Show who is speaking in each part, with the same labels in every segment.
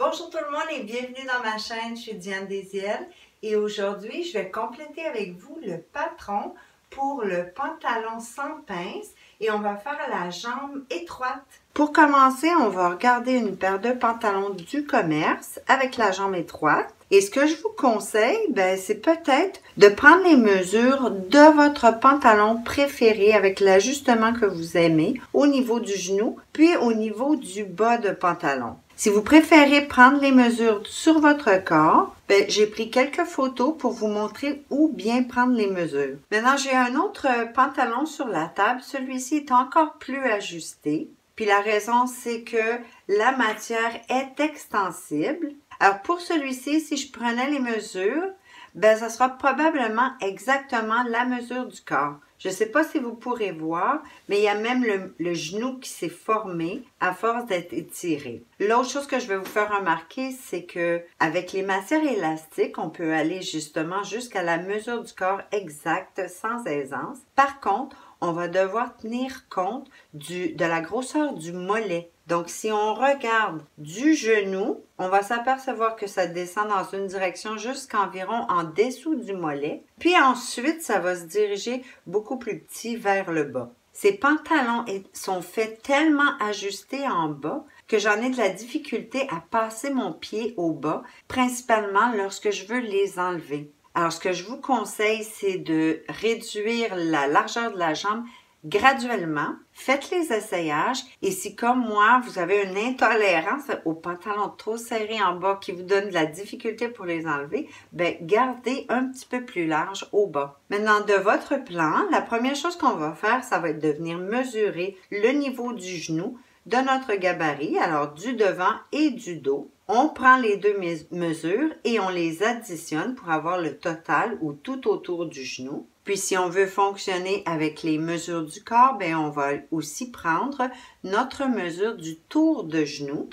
Speaker 1: Bonjour tout le monde et bienvenue dans ma chaîne, je suis Diane Desiel et aujourd'hui je vais compléter avec vous le patron pour le pantalon sans pince et on va faire la jambe étroite. Pour commencer, on va regarder une paire de pantalons du commerce avec la jambe étroite. Et ce que je vous conseille, c'est peut-être de prendre les mesures de votre pantalon préféré avec l'ajustement que vous aimez au niveau du genou, puis au niveau du bas de pantalon. Si vous préférez prendre les mesures sur votre corps, j'ai pris quelques photos pour vous montrer où bien prendre les mesures. Maintenant, j'ai un autre pantalon sur la table. Celui-ci est encore plus ajusté. Puis la raison, c'est que la matière est extensible. Alors pour celui-ci, si je prenais les mesures, ça sera probablement exactement la mesure du corps. Je ne sais pas si vous pourrez voir, mais il y a même le genou qui s'est formé à force d'être étiré. L'autre chose que je vais vous faire remarquer, c'est que avec les matières élastiques, on peut aller justement jusqu'à la mesure du corps exacte sans aisance. Par contre, on va devoir tenir compte de la grosseur du mollet. Donc, si on regarde du genou, on va s'apercevoir que ça descend dans une direction jusqu'environ en dessous du mollet. Puis ensuite, ça va se diriger beaucoup plus petit vers le bas. Ces pantalons sont faits tellement ajustés en bas que j'en ai de la difficulté à passer mon pied au bas, principalement lorsque je veux les enlever. Alors, ce que je vous conseille, c'est de réduire la largeur de la jambe graduellement. Faites les essayages et si, comme moi, vous avez une intolérance aux pantalons trop serrés en bas qui vous donne de la difficulté pour les enlever, gardez un petit peu plus large au bas. Maintenant, de votre plan, la première chose qu'on va faire, ça va être de venir mesurer le niveau du genou de notre gabarit, alors du devant et du dos. On prend les deux mesures et on les additionne pour avoir le total ou tout autour du genou. Puis si on veut fonctionner avec les mesures du corps, on va aussi prendre notre mesure du tour de genou.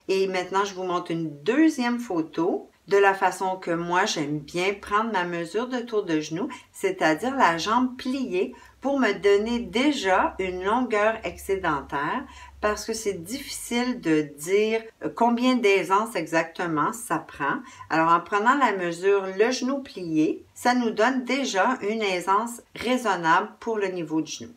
Speaker 1: Et maintenant, je vous montre une deuxième photo de la façon que moi, j'aime bien prendre ma mesure de tour de genou, c'est-à-dire la jambe pliée pour me donner déjà une longueur excédentaire parce que c'est difficile de dire combien d'aisance exactement ça prend. Alors, en prenant la mesure le genou plié, ça nous donne déjà une aisance raisonnable pour le niveau du genou.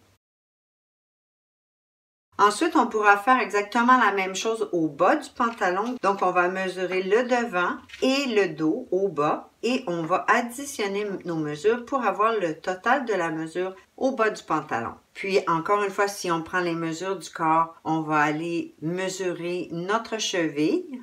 Speaker 1: Ensuite, on pourra faire exactement la même chose au bas du pantalon. Donc, on va mesurer le devant et le dos au bas et on va additionner nos mesures pour avoir le total de la mesure au bas du pantalon. Puis, encore une fois, si on prend les mesures du corps, on va aller mesurer notre cheville.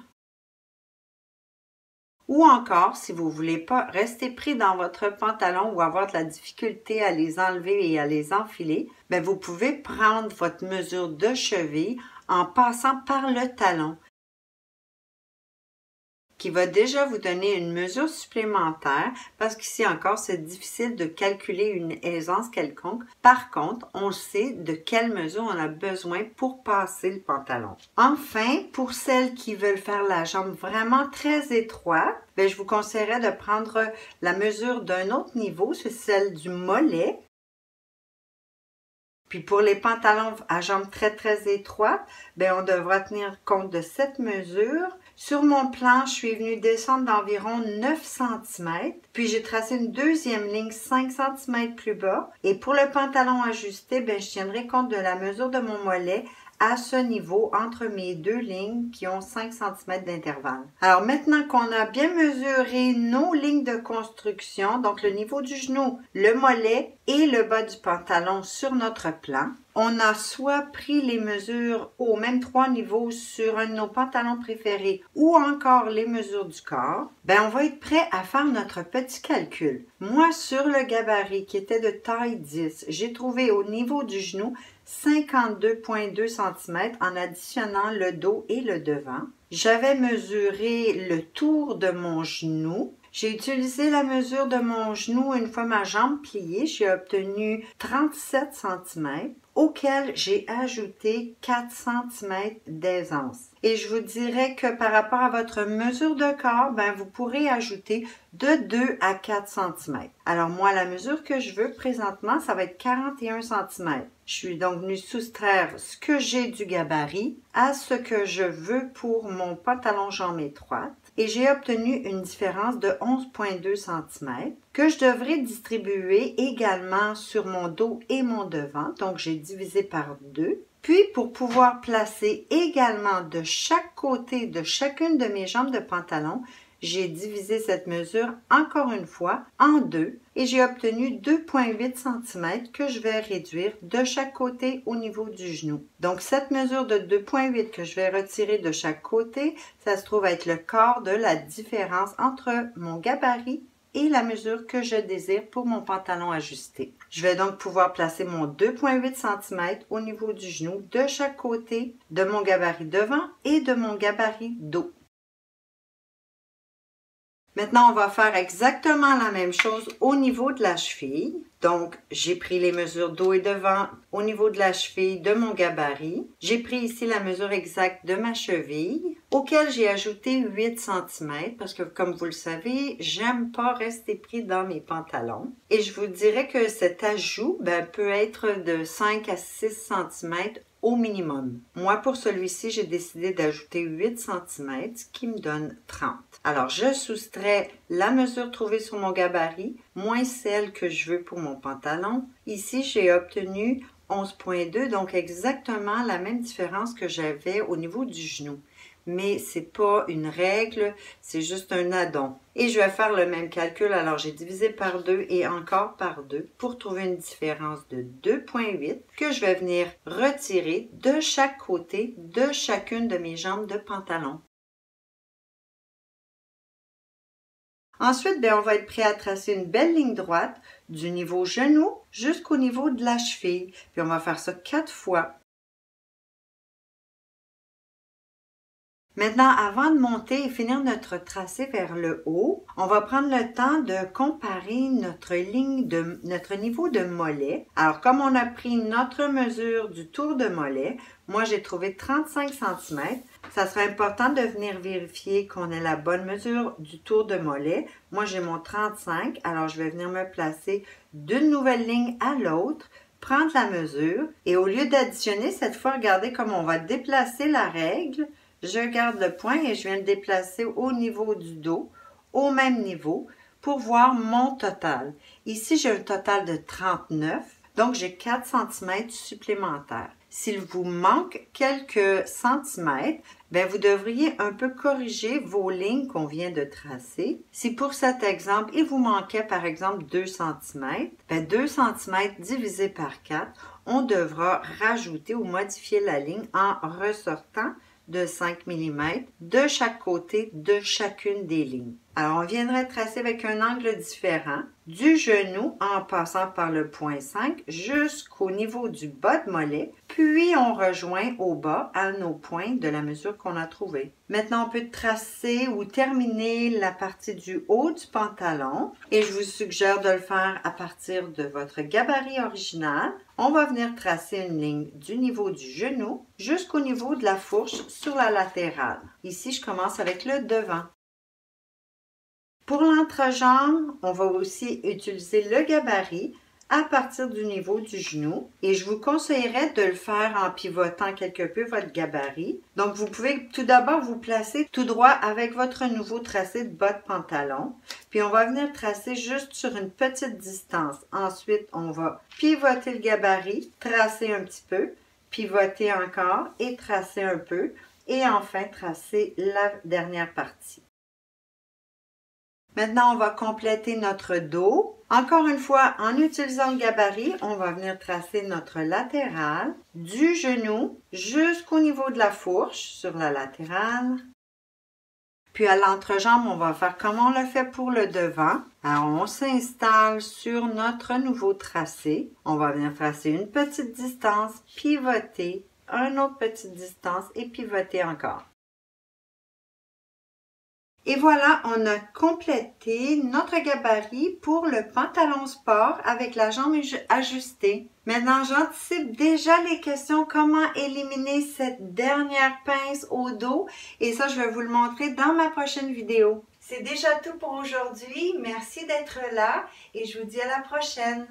Speaker 1: Ou encore, si vous ne voulez pas rester pris dans votre pantalon ou avoir de la difficulté à les enlever et à les enfiler, vous pouvez prendre votre mesure de cheville en passant par le talon, qui va déjà vous donner une mesure supplémentaire parce qu'ici encore, c'est difficile de calculer une aisance quelconque. Par contre, on sait de quelle mesure on a besoin pour passer le pantalon. Enfin, pour celles qui veulent faire la jambe vraiment très étroite, je vous conseillerais de prendre la mesure d'un autre niveau, c'est celle du mollet. Puis pour les pantalons à jambes très très étroites, on devra tenir compte de cette mesure. Sur mon plan, je suis venue descendre d'environ 9 cm, puis j'ai tracé une deuxième ligne 5 cm plus bas. Et pour le pantalon ajusté, je tiendrai compte de la mesure de mon mollet à ce niveau entre mes deux lignes qui ont 5 cm d'intervalle. Alors maintenant qu'on a bien mesuré nos lignes de construction, donc le niveau du genou, le mollet et le bas du pantalon sur notre plan, on a soit pris les mesures aux mêmes 3 niveaux sur un de nos pantalons préférés ou encore les mesures du corps, on va être prêt à faire notre petit calcul. Moi, sur le gabarit qui était de taille 10, j'ai trouvé au niveau du genou 52,2 cm en additionnant le dos et le devant. J'avais mesuré le tour de mon genou. J'ai utilisé la mesure de mon genou une fois ma jambe pliée. J'ai obtenu 37 cm auquel j'ai ajouté 4 cm d'aisance. Et je vous dirais que par rapport à votre mesure de corps, vous pourrez ajouter de 2 à 4 cm. Alors moi, la mesure que je veux présentement, ça va être 41 cm. Je suis donc venue soustraire ce que j'ai du gabarit à ce que je veux pour mon pantalon jambe étroite. Et j'ai obtenu une différence de 11,2 cm que je devrais distribuer également sur mon dos et mon devant. Donc, j'ai divisé par 2. Puis, pour pouvoir placer également de chaque côté de chacune de mes jambes de pantalon, j'ai divisé cette mesure encore une fois en 2 et j'ai obtenu 2,8 cm que je vais réduire de chaque côté au niveau du genou. Donc, cette mesure de 2,8 que je vais retirer de chaque côté, ça se trouve être le quart de la différence entre mon gabarit et la mesure que je désire pour mon pantalon ajusté. Je vais donc pouvoir placer mon 2,8 cm au niveau du genou de chaque côté de mon gabarit devant et de mon gabarit dos. Maintenant, on va faire exactement la même chose au niveau de la cheville. Donc, j'ai pris les mesures dos et devant au niveau de la cheville de mon gabarit. J'ai pris ici la mesure exacte de ma cheville, auquel j'ai ajouté 8 cm parce que, comme vous le savez, j'aime pas rester pris dans mes pantalons. Et je vous dirais que cet ajout peut être de 5 à 6 cm au minimum. Moi, pour celui-ci, j'ai décidé d'ajouter 8 cm, ce qui me donne 30. Alors, je soustrais la mesure trouvée sur mon gabarit, moins celle que je veux pour mon pantalon. Ici, j'ai obtenu 11,2, donc exactement la même différence que j'avais au niveau du genou. Mais c'est pas une règle, c'est juste un addon. Et je vais faire le même calcul, alors j'ai divisé par 2 et encore par 2 pour trouver une différence de 2,8 que je vais venir retirer de chaque côté de chacune de mes jambes de pantalon. Ensuite, on va être prêt à tracer une belle ligne droite du niveau genou jusqu'au niveau de la cheville. Puis on va faire ça 4 fois. Maintenant, avant de monter et finir notre tracé vers le haut, on va prendre le temps de comparer notre niveau de mollet. Alors, comme on a pris notre mesure du tour de mollet, moi j'ai trouvé 35 cm. Ça sera important de venir vérifier qu'on ait la bonne mesure du tour de mollet. Moi j'ai mon 35, alors je vais venir me placer d'une nouvelle ligne à l'autre, prendre la mesure et au lieu d'additionner, cette fois, regardez comme on va déplacer la règle. Je garde le point et je viens le déplacer au niveau du dos, au même niveau, pour voir mon total. Ici, j'ai un total de 39, donc j'ai 4 cm supplémentaires. S'il vous manque quelques centimètres, vous devriez un peu corriger vos lignes qu'on vient de tracer. Si pour cet exemple, il vous manquait par exemple 2 cm, 2 cm divisé par 4, on devra rajouter ou modifier la ligne en ressortant de 5 mm de chaque côté de chacune des lignes. Alors, on viendrait tracer avec un angle différent du genou en passant par le point 5 jusqu'au niveau du bas de mollet, puis on rejoint au bas à nos points de la mesure qu'on a trouvée. Maintenant, on peut tracer ou terminer la partie du haut du pantalon et je vous suggère de le faire à partir de votre gabarit original. On va venir tracer une ligne du niveau du genou jusqu'au niveau de la fourche sur la latérale. Ici, je commence avec le devant. Pour l'entrejambe, on va aussi utiliser le gabarit à partir du niveau du genou et je vous conseillerais de le faire en pivotant quelque peu votre gabarit. Donc, vous pouvez tout d'abord vous placer tout droit avec votre nouveau tracé de bas de pantalon. Puis, on va venir tracer juste sur une petite distance. Ensuite, on va pivoter le gabarit, tracer un petit peu, pivoter encore et tracer un peu. Et enfin, tracer la dernière partie. Maintenant, on va compléter notre dos. Encore une fois, en utilisant le gabarit, on va venir tracer notre latérale du genou jusqu'au niveau de la fourche sur la latérale. Puis à l'entrejambe, on va faire comme on le fait pour le devant. Alors, on s'installe sur notre nouveau tracé. On va venir tracer une petite distance, pivoter, une autre petite distance et pivoter encore. Et voilà, on a complété notre gabarit pour le pantalon sport avec la jambe ajustée. Maintenant, j'anticipe déjà les questions comment éliminer cette dernière pince au dos et ça, je vais vous le montrer dans ma prochaine vidéo. C'est déjà tout pour aujourd'hui. Merci d'être là et je vous dis à la prochaine.